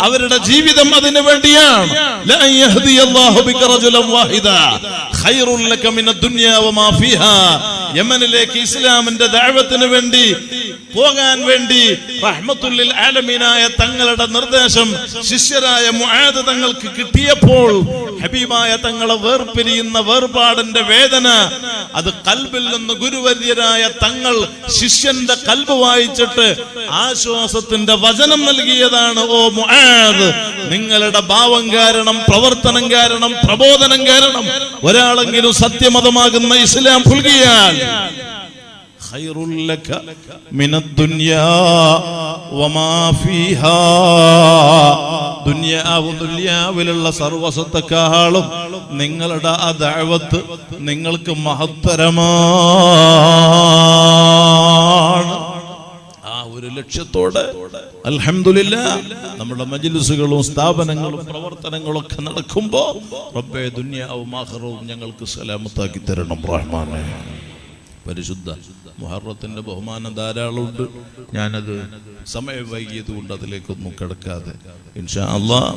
അവരുടെ ജീവിതം അതിനു വേണ്ടിയാണ്. ലാ യഹ്ദിയല്ലാഹു ബിക റജുലൻ വാഹിദ ഖൈറുൻ ലക മിനദ് ദുനിയ വമാ ഫീഹാ. യമനിലേക്ക് ഇസ്ലാമിന്റെ ദഅവത്തിന് വേണ്ടി പോകാൻ വേണ്ടി റഹ്മത്തുൽ ലിൽ ആലമീനായ തങ്ങളുടെ നിർദ്ദേശം ശിഷ്യരായ മുആദ് തങ്ങൾക്ക് കിട്ടിയപ്പോൾ ഹബീബായ തങ്ങളെ വേർപിരിയുന്ന വേർപാടിന്റെ വേദന അത് കൽബിൽ നിന്ന് ഗുരുവര്യരായ തങ്ങൾ ശിഷ്യന്റെ കൽബ് വായിച്ചിട്ട് ആശ്വാസത്തിന്റെ വചനം നൽകിയതാണ്. ഓ മുആദ്, നിങ്ങളുടെ ഭാവം കാരണം, പ്രവർത്തനം കാരണം, പ്രബോധനം കാരണം ഒരാളെങ്കിലും സത്യമതമാകുന്ന ഇസ്ലാം പുൽകിയാൽ ഖൈറുൽ ലക മിനദ് ദുനിയാ വമാ ഫീഹാ. ദുനിയാവിലുള്ള സർവ്വസത്തക്കാളും നിങ്ങളുടെ ആ ദഅവത്ത് നിങ്ങൾക്ക് മഹത്തരമാണ്. ആ ഒരു ലക്ഷ്യത്തോടെ അൽഹംദുലില്ലാഹ് നമ്മുടെ മജ്ലിസുകളും സ്ഥാപനങ്ങളും പ്രവർത്തനങ്ങളും ഒക്കെ നടക്കുമ്പോ റബ്ബേ ദുനിയാവും ആഖിറവും ഞങ്ങൾക്ക് സലാമത്താക്കി തരണം റഹ്മാനേ. പരിശുദ്ധ മുഹറത്തിന്റെ ബഹുമാനം ധാരാളമുണ്ട്. ഞാനത് സമയം വൈകിയത് കൊണ്ട് അതിലേക്കൊന്നും കിടക്കാതെ ഇൻഷാ അല്ലാഹ്